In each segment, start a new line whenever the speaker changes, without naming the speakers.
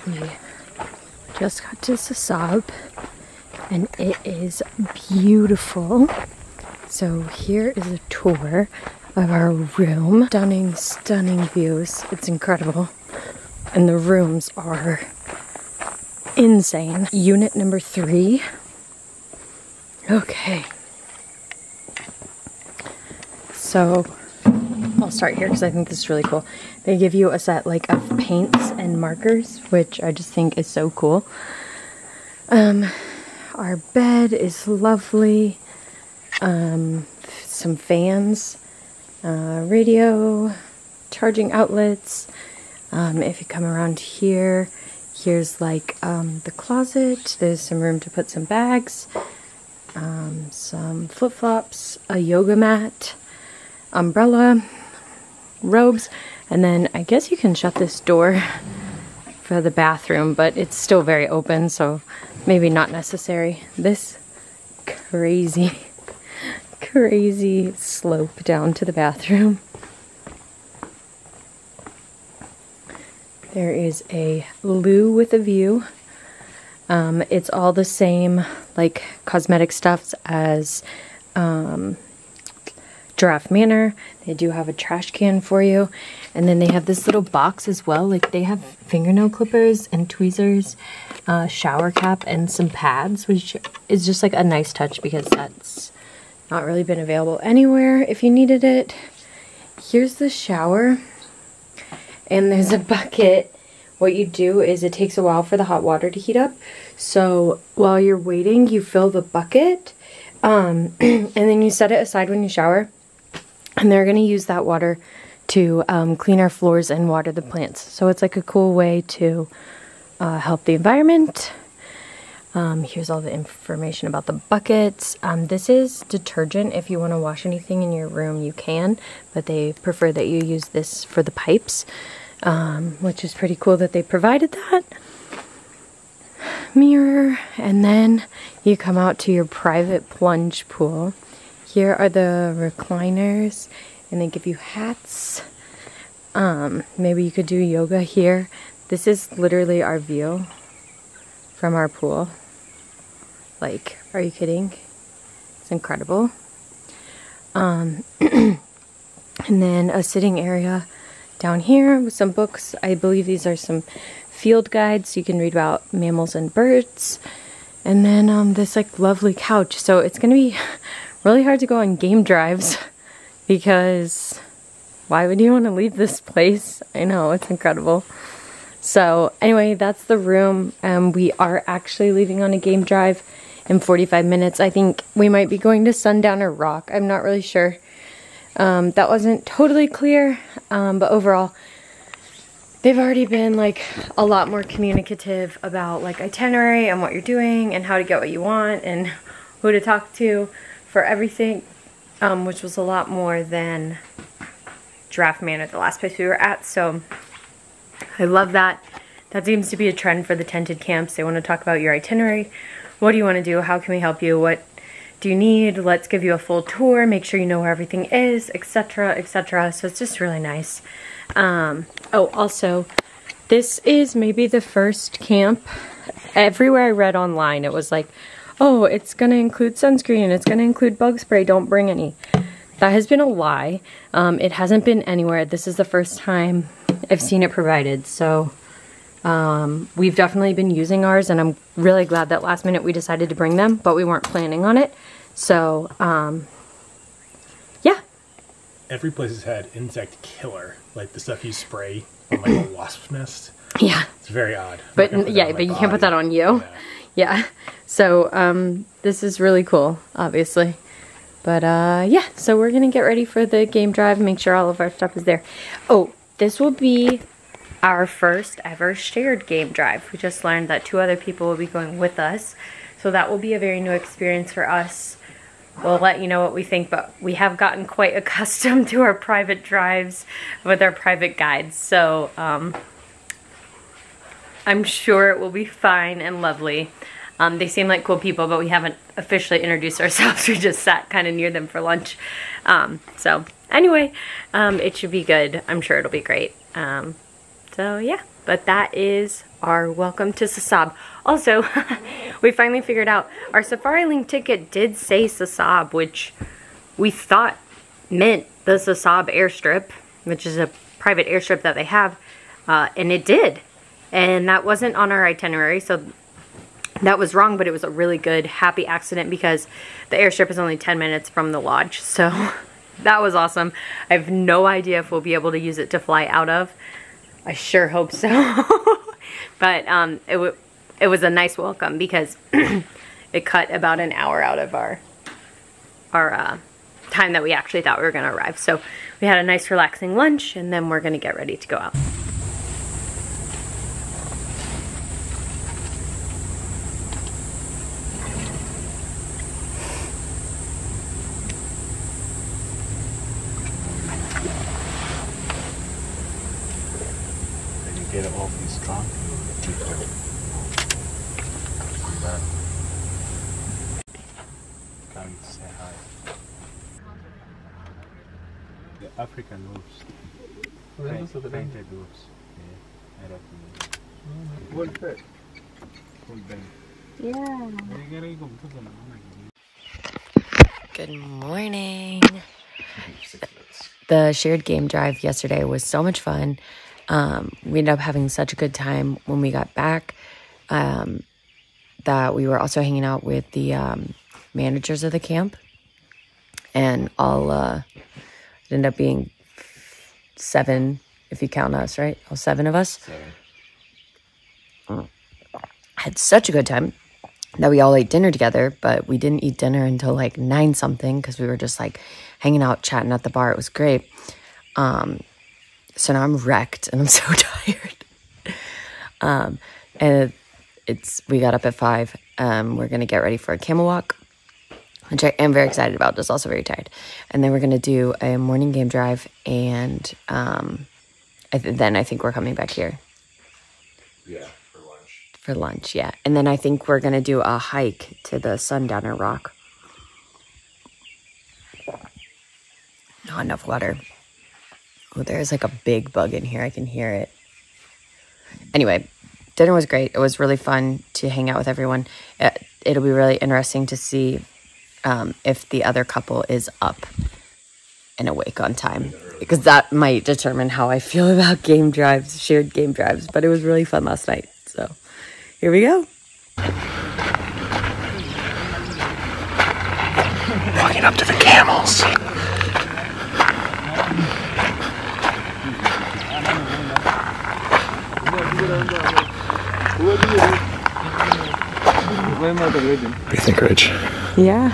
We just got to Sasaab and it is beautiful. So here is a tour of our room. Stunning, stunning views. It's incredible. And the rooms are insane. Unit number 3. Okay. So I'll start here because I think this is really cool. They give you a set like of paints and markers, which I just think is so cool. Our bed is lovely. Some fans, radio, charging outlets. If you come around here, here's like the closet. There's some room to put some bags, some flip-flops, a yoga mat, umbrella, robes, and then I guess you can shut this door for the bathroom, but it's still very open, so maybe not necessary. This crazy slope down to the bathroom. There is a loo with a view. It's all the same like cosmetic stuffs as Giraffe Manor. They do have a trash can for you, and then they have this little box as well. Like they have fingernail clippers and tweezers, shower cap, and some pads, which is just like a nice touch because that's not really been available anywhere if you needed it. Here's the shower, and there's a bucket. What you do is it takes a while for the hot water to heat up, so while you're waiting you fill the bucket, and then you set it aside when you shower, and they're going to use that water to clean our floors and water the plants. So it's like a cool way to help the environment. Here's all the information about the buckets. This is detergent. If you want to wash anything in your room, you can, but they prefer that you use this for the pipes, which is pretty cool that they provided that. Mirror, and then you come out to your private plunge pool. Here are the recliners, and they give you hats. Maybe you could do yoga here. This is literally our view from our pool. Like, are you kidding? It's incredible. And then a sitting area down here with some books. I believe these are some field guides so you can read about mammals and birds. And then this like lovely couch. So it's gonna be really hard to go on game drives because why would you want to leave this place? I know, it's incredible. So anyway, that's the room. We are actually leaving on a game drive in 45 minutes. I think we might be going to Sundowner Rock. I'm not really sure. That wasn't totally clear, but overall, they've already been like a lot more communicative about like itinerary and what you're doing and how to get what you want and who to talk to for everything, which was a lot more than Giraffe Manor, the last place we were at. So I love that. That seems to be a trend for the tented camps. They want to talk about your itinerary. What do you want to do? How can we help you? What do you need? Let's give you a full tour. Make sure you know where everything is, etc., etc. So it's just really nice. Oh, also, this is maybe the first camp. Everywhere I read online, it was like, oh, it's going to include sunscreen. It's going to include bug spray. Don't bring any. That has been a lie. It hasn't been anywhere. This is the first time I've seen it provided. So we've definitely been using ours, and I'm really glad that last minute we decided to bring them, but we weren't planning on it. So, yeah.
Every place has had insect killer, like the stuff you spray on like a wasp nest.
Yeah.
It's very odd.
But yeah, but you can't put that on you. Yeah. So, this is really cool, obviously. But, yeah, so we're gonna get ready for the game drive, make sure all of our stuff is there. Oh, this will be our first ever shared game drive. We just learned that 2 other people will be going with us. So that will be a very new experience for us. We'll let you know what we think, but we have gotten quite accustomed to our private drives with our private guides. So I'm sure it will be fine and lovely. They seem like cool people, but we haven't officially introduced ourselves. We just sat kind of near them for lunch. So anyway, it should be good. I'm sure it'll be great. So yeah, but that is are welcome to Sasaab. Also, we finally figured out our Safari Link ticket did say Sasaab, which we thought meant the Sasaab airstrip, which is a private airstrip that they have, and it did. And that wasn't on our itinerary, so that was wrong, but it was a really good, happy accident because the airstrip is only 10 minutes from the lodge, so that was awesome. I have no idea if we'll be able to use it to fly out of. I sure hope so. But it was a nice welcome because it cut about an hour out of our time that we actually thought we were going to arrive. So we had a nice relaxing lunch, and then we're going to get ready to go out.
Get it off his trunk, keep going. Come say hi. The African wolves. Painted wolves. Yeah, I recommend.
Good morning. The shared game drive yesterday was so much fun. We ended up having such a good time when we got back that we were also hanging out with the managers of the camp, and it ended up being 7 if you count us, right? All 7 of us.
7.
Had such a good time that we all ate dinner together, but we didn't eat dinner until like 9 something because we were just like hanging out, chatting at the bar. It was great. So now I'm wrecked and I'm so tired. And we got up at 5. We're going to get ready for a camel walk, which I am very excited about, just also very tired. And then we're going to do a morning game drive, and then I think we're coming back here.
Yeah, for lunch.
For lunch, yeah. And then I think we're going to do a hike to the Sundowner Rock. Not enough water. Oh, there's like a big bug in here. I can hear it. Anyway, dinner was great. It was really fun to hang out with everyone. It'll be really interesting to see if the other couple is up and awake on time, because that might determine how I feel about game drives, shared game drives. But it was really fun last night. So here we go.
Walking up to the camels. What do you think, Rich?
Yeah.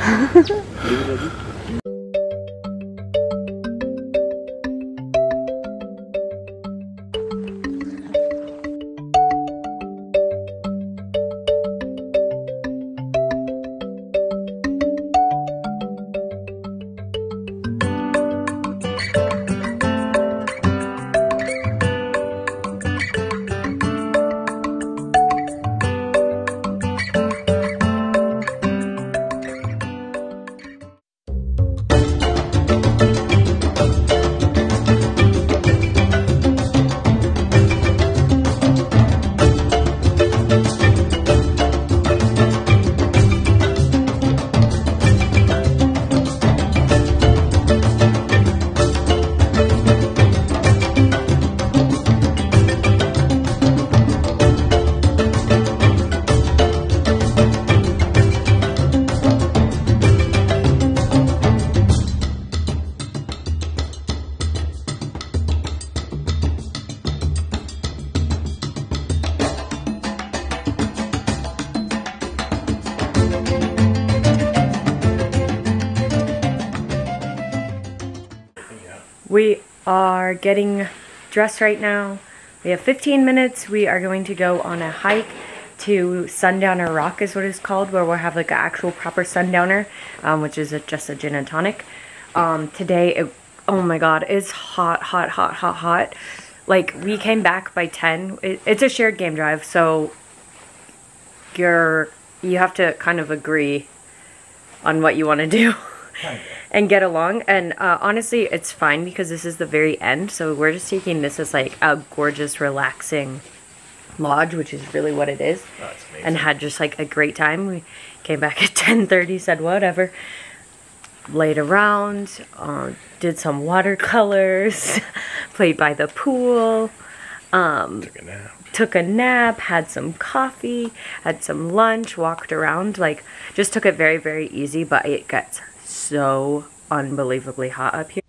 We are getting dressed right now. We have 15 minutes. We are going to go on a hike to Sundowner Rock is what it's called, where we'll have like an actual proper sundowner, which is just a gin and tonic. Today, oh my god, it's hot, hot, hot, hot, hot. Like, we came back by 10. It's a shared game drive, so you have to kind of agree on what you want to do. And get along, and honestly it's fine because this is the very end, so we're just taking this as like a gorgeous relaxing lodge, which is really what it is.
Oh, that's amazing.
And had just like a great time. We came back at 10:30, said whatever. Laid around, did some watercolors, played by the pool, took a nap, had some coffee, had some lunch, walked around, like just took it very, very easy, but it gets so unbelievably hot up here.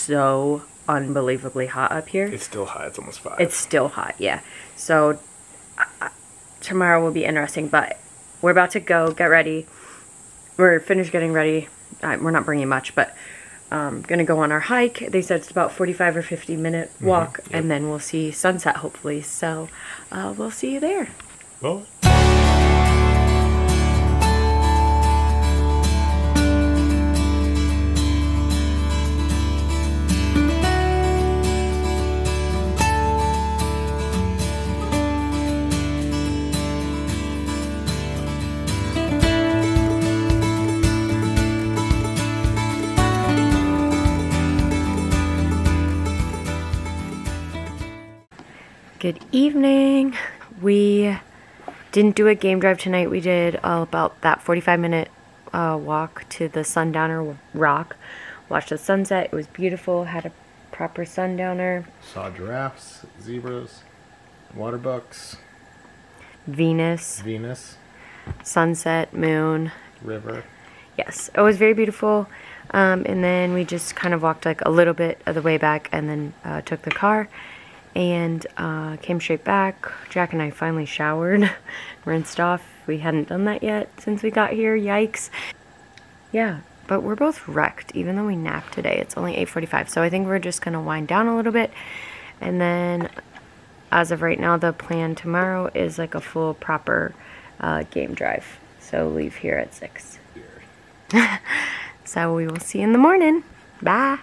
So unbelievably hot up here.
It's still hot. It's almost 5.
It's still hot, yeah. So tomorrow will be interesting, but we're about to go get ready. We're finished getting ready. We're not bringing much, but gonna go on our hike. They said it's about 45 or 50-minute walk, and then we'll see sunset hopefully. So we'll see you there.
Well.
Good evening. We didn't do a game drive tonight. We did about that 45-minute walk to the Sundowner Rock. Watched the sunset. It was beautiful. Had a proper sundowner.
Saw giraffes, zebras, water bucks,
Venus. Sunset, moon.
River.
Yes, it was very beautiful. And then we just kind of walked like a little bit of the way back and then took the car and came straight back. Jack and I finally showered, rinsed off. We hadn't done that yet since we got here, yikes. Yeah, but we're both wrecked, even though we napped today. It's only 8:45, so I think we're just gonna wind down a little bit. And then, as of right now, the plan tomorrow is like a full, proper game drive. So leave here at 6. So we will see you in the morning. Bye.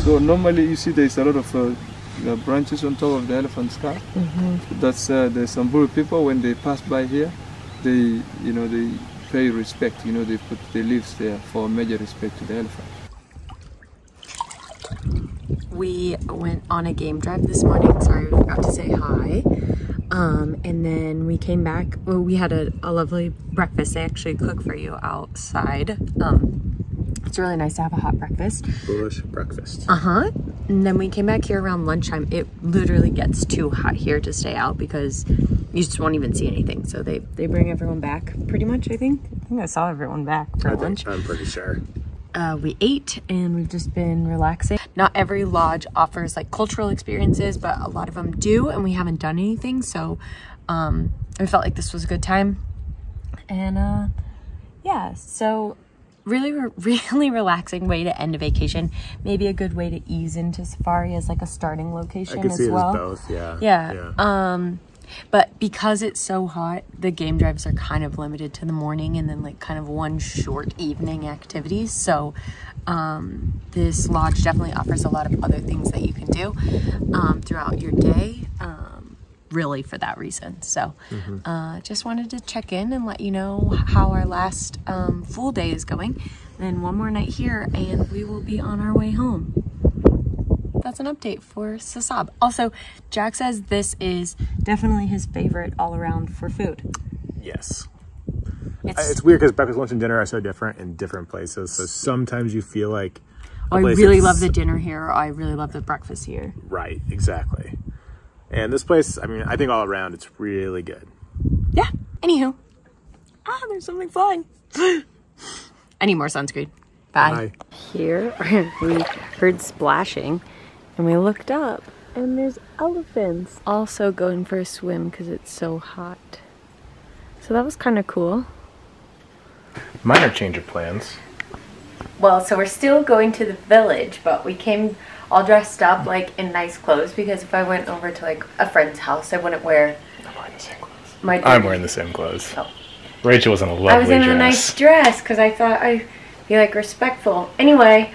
So normally you see there's a lot of branches on top of the elephant's skull. That's the Samburu people, when they pass by here, they pay respect. They put the leaves there for major respect to the elephant.
we went on a game drive this morning. Sorry, we forgot to say hi. And then we came back. Well, we had a lovely breakfast. They actually cook for you outside. It's really nice to have a hot breakfast.
Bush breakfast.
And then we came back here around lunchtime. It literally gets too hot here to stay out because you just won't even see anything. So they bring everyone back pretty much, I think. I think I saw everyone back for lunch.
I'm pretty sure.
We ate and we've just been relaxing. Not every lodge offers like cultural experiences, but a lot of them do, and we haven't done anything. So I felt like this was a good time. And yeah, so really relaxing way to end a vacation. Maybe a good way to ease into safari as like a starting location as well. I could see it as both, yeah. Yeah. But because it's so hot, the game drives are kind of limited to the morning and then like kind of one short evening activities. So this lodge definitely offers a lot of other things that you can do throughout your day, really for that reason. So just wanted to check in and let you know how our last full day is going. Then one more night here and we will be on our way home. That's an update for Sasaab. Also, Jack says this is definitely his favorite all around for food.
Yes. It's weird because breakfast, lunch, and dinner are so different in different places. So sometimes you feel like...
I really love the dinner here. I really love the breakfast here.
Right, exactly. And this place, I mean, I think all around it's really good.
Yeah. Anywho. There's something flying. I need more sunscreen. Bye. Here we heard splashing. And we looked up and there's elephants also going for a swim because it's so hot. So that was kind of cool.
Minor change of plans.
Well, so we're still going to the village, but we came all dressed up like in nice clothes because if I went over to like a friend's house, I wouldn't wear...
I'm wearing the same clothes. I'm wearing the same clothes.
Oh.
Rachel was in a lovely dress.
I was in a nice dress because I thought I'd be like respectful. Anyway,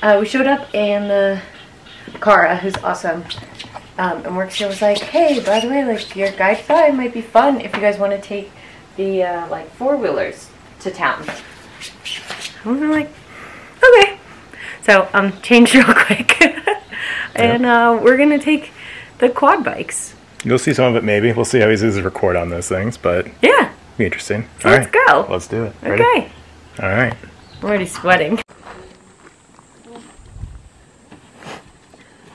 we showed up and Cara, who's awesome, and works here, was like, hey, by the way, like your guide five might be fun if you guys want to take the like four-wheelers to town. And we're like, okay. So changed real quick. And we're gonna take the quad bikes.
You'll see some of it maybe. We'll see how easy it is to record on those things, but
yeah,
be interesting.
So let's go.
Let's do it.
Ready? Okay.
All right.
I'm already sweating.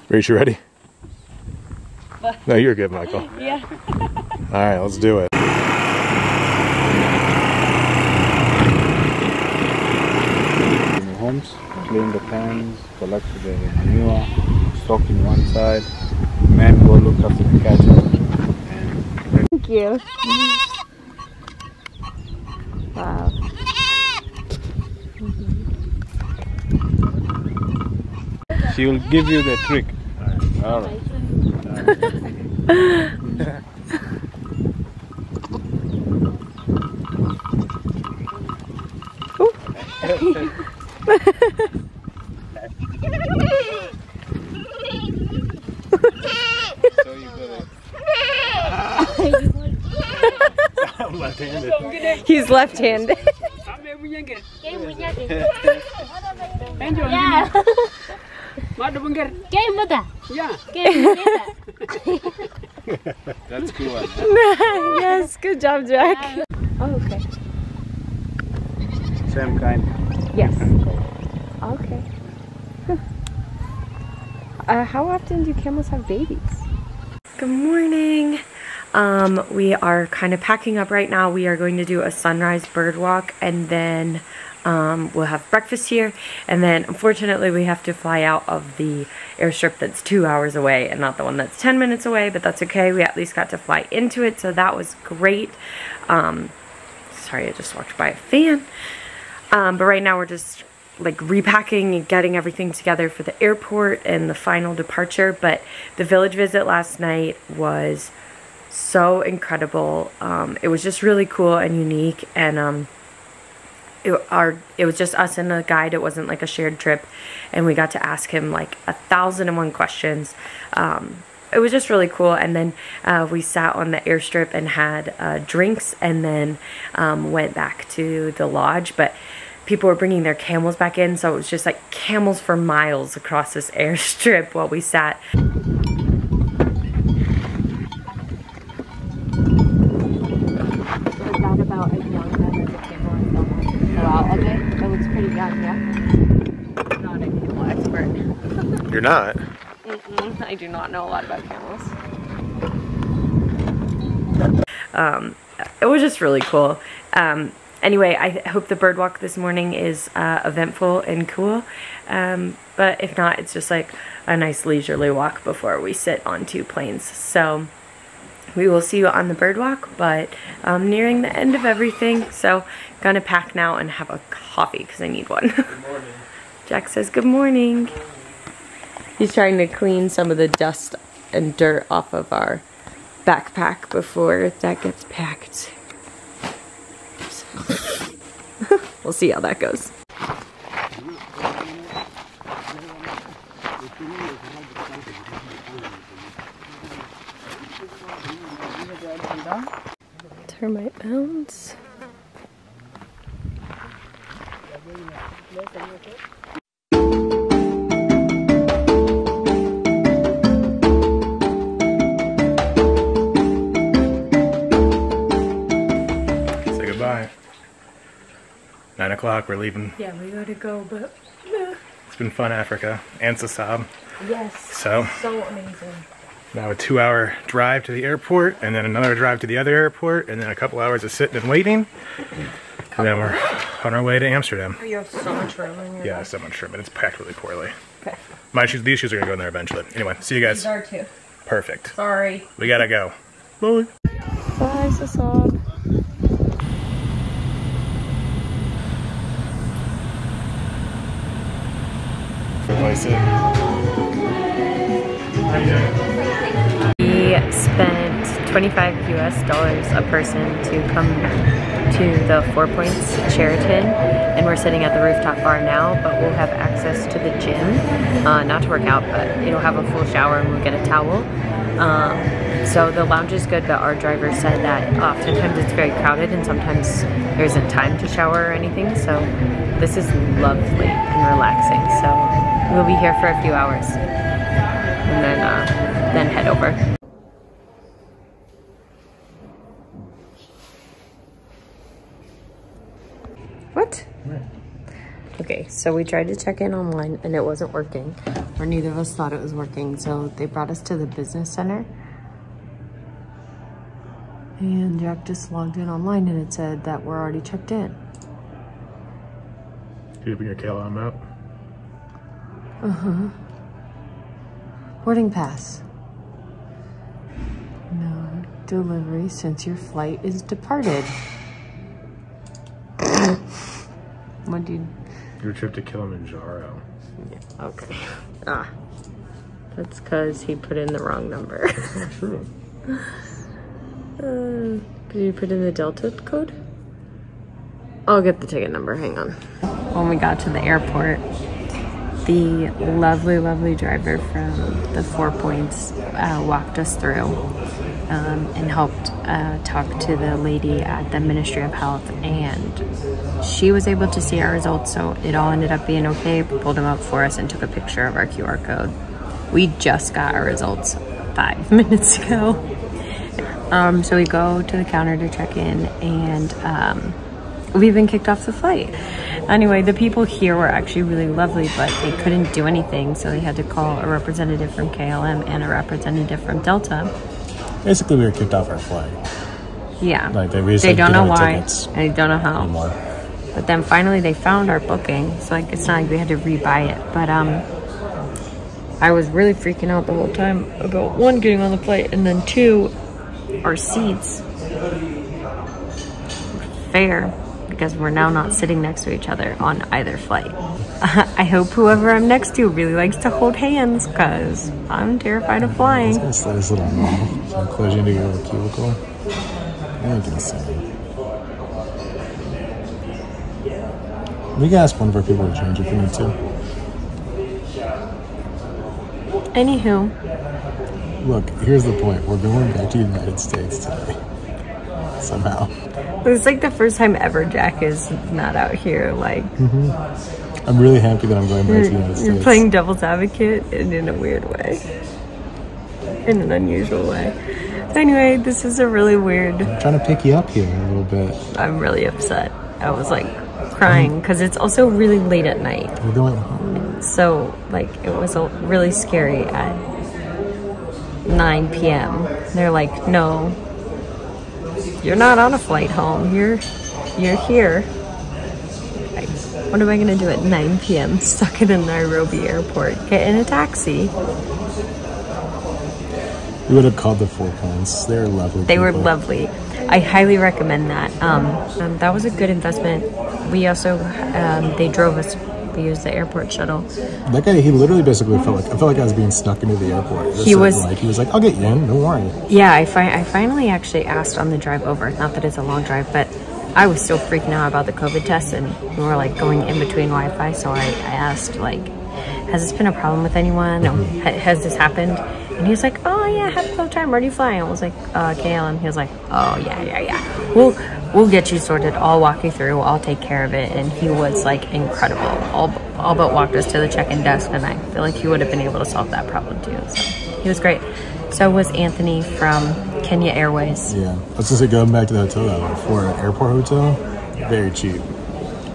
Reach, you ready? No, you're good, Michael.
Yeah.
All right, let's do it.
In the homes, clean the pans, collect the manure, stock in one side, men go look after the cattle. And
thank you. Wow.
she will give you the trick. All right. So you
I'm left-handed.
He's left-handed.
Yeah.
That's cool.
Yes, good job, Jack. Oh, okay.
Same kind.
Yes. Okay. How often do camels have babies? Good morning. We are kind of packing up right now. We are going to do a sunrise bird walk and then we'll have breakfast here, and then unfortunately we have to fly out of the airstrip that's 2 hours away and not the one that's 10 minutes away, but that's okay. We at least got to fly into it, so that was great. Sorry, I just walked by a fan. But right now we're just like repacking and getting everything together for the airport and the final departure. But the village visit last night was so incredible. It was just really cool and unique, and it was just us and a guide. It wasn't like a shared trip, and we got to ask him like 1,001 questions. It was just really cool. And then we sat on the airstrip and had drinks, and then went back to the lodge. But people were bringing their camels back in, so it was just like camels for miles across this airstrip while we sat. About as young as a camel and so wow, okay, that looks pretty young, yeah. Not a camel expert.
You're not?
I do not know a lot about camels. It was just really cool. Anyway, I hope the bird walk this morning is eventful and cool. But if not, it's just like a nice leisurely walk before we sit on 2 planes. So we will see you on the bird walk, but I'm nearing the end of everything. So I'm gonna pack now and have a coffee because I need one.
Good morning.
Jack says good morning. He's trying to clean some of the dust and dirt off of our backpack before that gets packed. We'll see how that goes. Termite mounds.
Say goodbye. 9 o'clock, we're leaving.
Yeah, we gotta go, but
It's been fun, Africa and Sasaab.
yes,
So
amazing.
now a 2-hour drive to the airport, and then another drive to the other airport, and then a couple hours of sitting and waiting. And then we're on our way to Amsterdam.
You have so much room in your
Yeah, so much room, but it's packed really poorly.
Okay.
My shoes, these shoes are gonna go in there eventually. Anyway, see you guys.
These are too.
Perfect.
Sorry.
We gotta go. Bye.
Bye, Sasaab. We spent $25 US a person to come to the 4 Points Sheraton, and we're sitting at the rooftop bar now, but we'll have access to the gym, not to work out, but it'll have a full shower and we'll get a towel. So the lounge is good, but our driver said that oftentimes it's very crowded and sometimes there isn't time to shower or anything, so this is lovely and relaxing. So we'll be here for a few hours and then head over. What? Okay, so we tried to check in online and it wasn't working, or neither of us thought it was working, so they brought us to the business center. And Jack just logged in online and it said that we're already checked in.
Did you bring your KLM out?
Uh-huh. Boarding pass. No delivery since your flight is departed. What do you...
Your trip to Kilimanjaro.
Yeah, okay. Ah. That's because he put in the wrong number.
That's not true.
Did you put in the Delta code? I'll get the ticket number, hang on. When we got to the airport, the lovely, lovely driver from the 4 Points walked us through and helped talk to the lady at the Ministry of Health, and she was able to see our results, so it all ended up being okay. Pulled them up for us and took a picture of our QR code. We just got our results 5 minutes ago. So we go to the counter to check in, and we've been kicked off the flight. Anyway, the people here were actually really lovely, but they couldn't do anything, so they had to call a representative from KLM and a representative from Delta.
Basically, we were kicked off our flight.
Yeah,
Like
they don't know why, and they don't know how.
Anymore.
But then finally they found our booking, so like it's not like we had to rebuy it. But I was really freaking out the whole time about 1, getting on the flight, and then 2, our seats fair, because we're now not sitting next to each other on either flight. I hope whoever I'm next to really likes to hold hands, because I'm terrified of flying.
It's gonna slide this little wall. So close you into your little cubicle. I ain't gonna say. We can ask one of our people to change if we need to.
Anywho.
Look, here's the point. We're going back to the United States today.
somehow.
It's like the first time ever Jack is not out here. Like,
I'm really happy that I'm going back to the United States.
You're playing devil's advocate and in a weird way. In an unusual way. Anyway, this is a really weird...
I'm trying to pick you up here a little bit.
I'm really upset. I was like crying because it's also really late at night.
We're going home.
So like it was really scary at 9 p.m. They're like, no, you're not on a flight home. You're here. Like, what am I gonna do at 9 p.m. stuck in a Nairobi airport? Get in a taxi.
We would have called the 4 Points. They were lovely.
They were lovely. I highly recommend that. That was a good investment. We also, they drove us. We used the airport shuttle.
That guy, he literally basically I felt like I was being snuck into the airport. He was like, I'll get you in, don't worry.
Yeah, I finally actually asked on the drive over. Not that it's a long drive, but I was still freaking out about the COVID test, and we were like going in between Wi-Fi. So I asked, like, has this been a problem with anyone? Has this happened? And he was like, oh yeah, have a good time. Where are you flying? I was like, KLM. He was like, oh yeah. We'll get you sorted. I'll walk you through. I'll take care of it. And he was like incredible. All but walked us to the check-in desk, and I feel like he would have been able to solve that problem too. So he was great. So was Anthony from Kenya Airways.
Yeah, I was just going back to the hotel though. For an airport hotel, very cheap.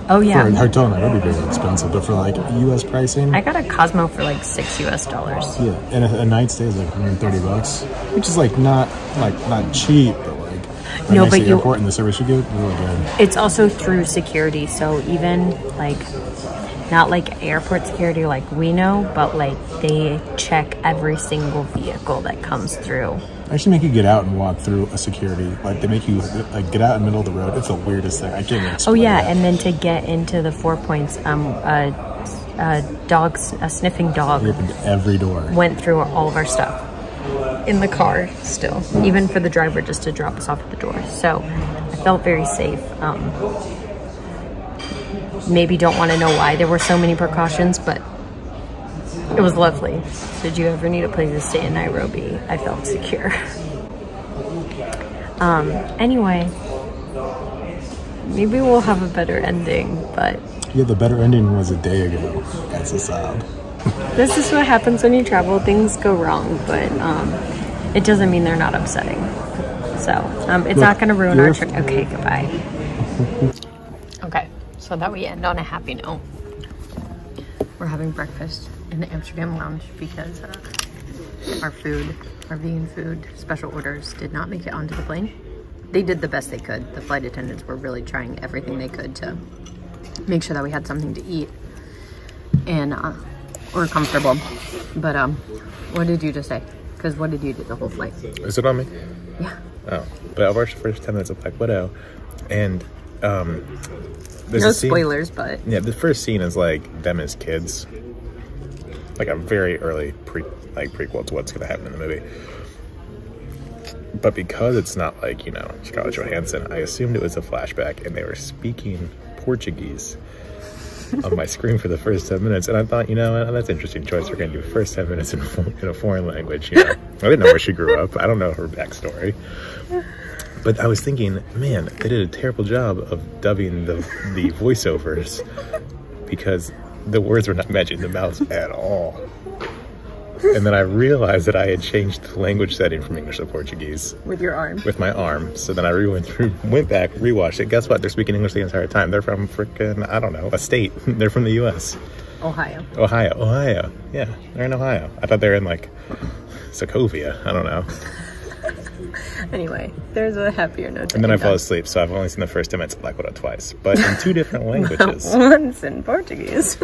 Oh yeah.
For a hotel in Nairobi, very expensive, but for like US pricing,
I got a Cosmo for like $6 US.
Yeah, and a night stay is like $130, which is like not cheap, but like
no, but you
airport and the service you get really good.
It's also through security, so even like not like airport security like we know, but like they check every single vehicle that comes through.
They actually make you get out and walk through a security. Like they make you like get out in the middle of the road. It's the weirdest thing. I can't even explain.
Oh yeah,
that.
and then to get into the 4 Points, a sniffing dog
opened every door.
Went through all of our stuff in the car still, even for the driver just to drop us off at the door. So I felt very safe. Maybe don't want to know why there were so many precautions, but it was lovely. Did you ever need a place to stay in Nairobi? I felt secure. Anyway, maybe we'll have a better ending, but...
Yeah, the better ending was a day ago at Sasaab.
This is what happens when you travel. Things go wrong, but it doesn't mean they're not upsetting. So, it's not going to ruin our trip. Okay, goodbye. Okay, so that we end on a happy note. We're having breakfast in the Amsterdam lounge because our vegan food special orders did not make it onto the plane. They did the best they could. The flight attendants were really trying everything they could to make sure that we had something to eat and we're comfortable. But what did you just say? Because what did you do the whole flight?
Is it on me?
Yeah.
Oh, but I watched the first 10 minutes of Black Widow, and there's
no spoilers, but
yeah, the first scene is like them as kids, like a very early prequel to what's going to happen in the movie. But because it's not like, you know, Scarlett Johansson, I assumed it was a flashback, and they were speaking Portuguese on my screen for the first 10 minutes, and I thought, you know, that's an interesting choice. We're going to do the first 10 minutes in a foreign language, you know. I didn't know where she grew up. I don't know her backstory. But I was thinking, man, they did a terrible job of dubbing the voiceovers because the words were not matching the mouths at all. And then I realized that I had changed the language setting from English to Portuguese.
with your arm.
With my arm. So then I went back, rewatched it. Guess what? They're speaking English the entire time. They're from frickin', I don't know, a state. They're from the U.S.
Ohio.
Yeah, they're in Ohio. I thought they were in, like, Sokovia. I don't know.
Anyway, there's a happier note.
And then I fell asleep, so I've only seen the first 10 minutes of Black Widow twice, but in 2 different languages.
Once in Portuguese.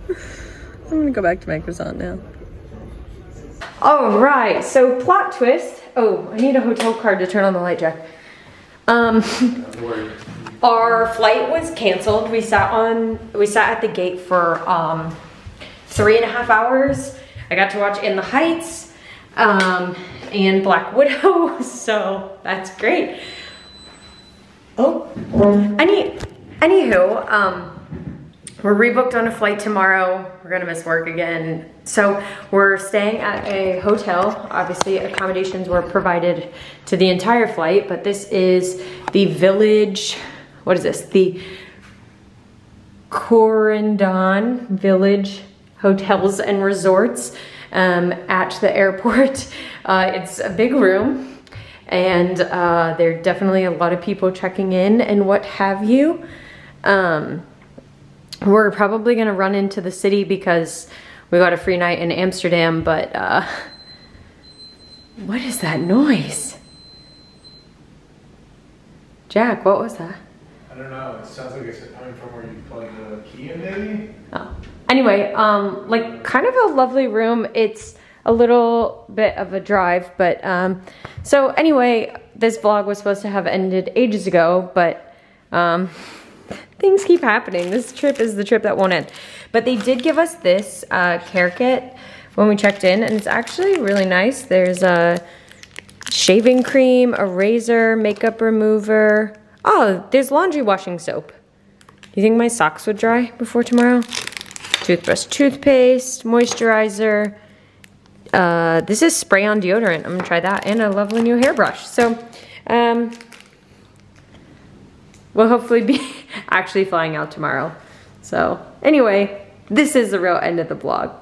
I'm gonna go back to my croissant now. All right, so plot twist. Oh, I need a hotel card to turn on the light, Jack. Our flight was canceled. We sat at the gate for 3.5 hours. I got to watch In the Heights and Black Widow, so that's great. Oh, anywho, We're rebooked on a flight tomorrow. We're gonna miss work again. So we're staying at a hotel. Obviously accommodations were provided to the entire flight, but this is the Village, what is this? The Corendon Village Hotels and Resorts at the airport. It's a big room, and there are definitely a lot of people checking in and what have you. We're probably gonna run into the city because we got a free night in Amsterdam, but what is that noise? Jack, what was that?
I don't know. It sounds like it's coming from where you plug the key in, maybe?
Oh. Anyway, like kind of a lovely room. It's a little bit of a drive, but so anyway, this vlog was supposed to have ended ages ago, but things keep happening. This trip is the trip that won't end. But they did give us this care kit when we checked in, and it's actually really nice. There's a shaving cream, a razor, makeup remover. Oh, there's laundry washing soap. Do you think my socks would dry before tomorrow? Toothbrush, toothpaste, moisturizer. This is spray on deodorant. I'm gonna try that, and a lovely new hairbrush. So, we'll hopefully be actually flying out tomorrow. So, anyway, this is the real end of the vlog.